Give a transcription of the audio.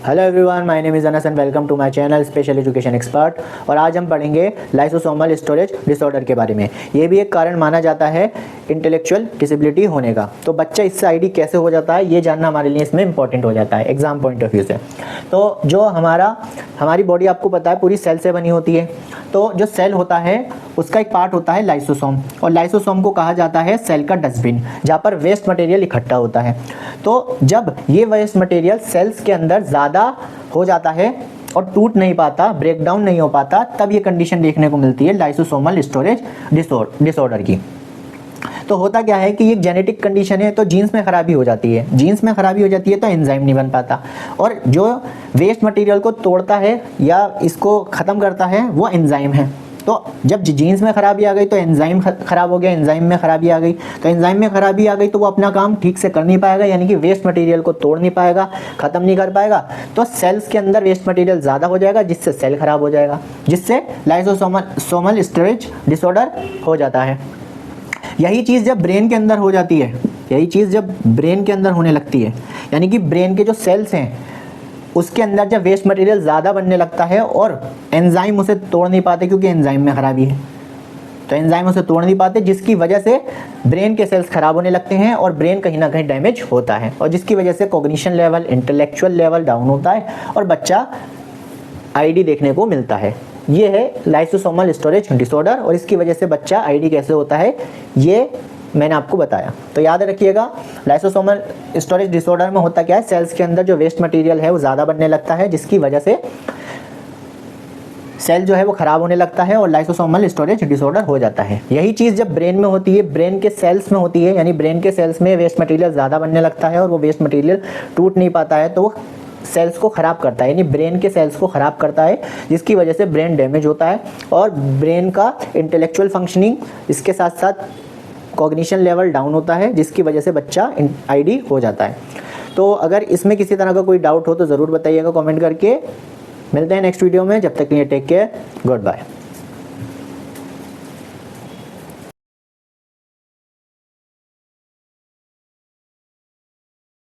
Hello everyone, my name is Anas and welcome to my channel special education expert. और आज हम पढ़ेंगे lysosomal storage disorder के बारे में। ये भी एक कारण माना जाता है इंटेलेक्चुअल डिसेबिलिटी होने का। तो बच्चा इससे आईडी कैसे हो जाता है, ये जानना हमारे लिए इसमें इंपॉर्टेंट हो जाता है एग्जाम पॉइंट ऑफ व्यू से। तो जो हमारी बॉडी आपको पता है पूरी सेल से बनी होती है। तो जो सेल होता है उसका एक पार्ट होता है लाइसोसोम, और लाइसोसोम को कहा जाता है सेल का डस्टबिन, जहाँ पर वेस्ट मटेरियल इकट्ठा होता है। तो जब ये वेस्ट मटेरियल सेल्स के अंदर ज़्यादा हो जाता है और टूट नहीं पाता, ब्रेक डाउन नहीं हो पाता, तब ये कंडीशन देखने को मिलती है लाइसोसोमल स्टोरेज डिसऑर्डर की। तो होता क्या है कि ये जेनेटिक कंडीशन है, तो जीन्स में खराबी हो जाती है। जीन्स में खराबी हो जाती है तो एंजाइम नहीं बन पाता, और जो वेस्ट मटेरियल को तोड़ता है या इसको ख़त्म करता है वो एंजाइम है। तो जब जीन्स में खराबी आ गई तो एंजाइम खराब हो गया, एंजाइम में खराबी आ गई तो एंजाइम में खराबी आ गई तो वो अपना काम ठीक से कर नहीं पाएगा, यानी कि वेस्ट मटेरियल को तोड़ नहीं पाएगा, ख़त्म नहीं कर पाएगा। तो सेल्स के अंदर वेस्ट मटेरियल ज़्यादा हो जाएगा, जिससे सेल खराब हो जाएगा, जिससे लाइसोसोमल स्टोरेज डिसऑर्डर हो जाता है। यही चीज़ जब ब्रेन के अंदर हो जाती है, यही चीज़ जब ब्रेन के अंदर होने लगती है, यानी कि ब्रेन के जो सेल्स हैं उसके अंदर जब वेस्ट मटेरियल ज़्यादा बनने लगता है और एंजाइम उसे तोड़ नहीं पाते, क्योंकि एंजाइम में खराबी है, तो एंजाइम उसे तोड़ नहीं पाते, जिसकी वजह से ब्रेन के सेल्स खराब होने लगते हैं और ब्रेन कहीं ना कहीं डैमेज होता है, और जिसकी वजह से cognition level, intellectual level down होता है और बच्चा आईडी देखने को मिलता है। ये है लाइसोसोमल स्टोरेज डिसऑर्डर, और इसकी वजह से बच्चा आईडी कैसे होता है ये मैंने आपको बताया। तो याद रखिएगा, लाइसोसोमल स्टोरेज डिसऑर्डर में होता क्या है, सेल्स के अंदर जो वेस्ट मटेरियल है वो ज़्यादा बनने लगता है, जिसकी वजह से सेल जो है वो ख़राब होने लगता है और लाइसोसोमल स्टोरेज डिसऑर्डर हो जाता है। यही चीज़ जब ब्रेन में होती है, ब्रेन के सेल्स में होती है, यानी ब्रेन के सेल्स में वेस्ट मटेरियल ज़्यादा बनने लगता है और वो वेस्ट मटेरियल टूट नहीं पाता है, तो वो सेल्स को ख़राब करता है, यानी ब्रेन के सेल्स को ख़राब करता है, जिसकी वजह से ब्रेन डैमेज होता है और ब्रेन का इंटेलेक्चुअल फंक्शनिंग, इसके साथ साथ कॉग्निशन लेवल डाउन होता है, जिसकी वजह से बच्चा आईडी हो जाता है। तो अगर इसमें किसी तरह का कोई डाउट हो तो ज़रूर बताइएगा कमेंट करके। मिलते हैं नेक्स्ट वीडियो में, जब तक के लिए टेक केयर, गुड बाय।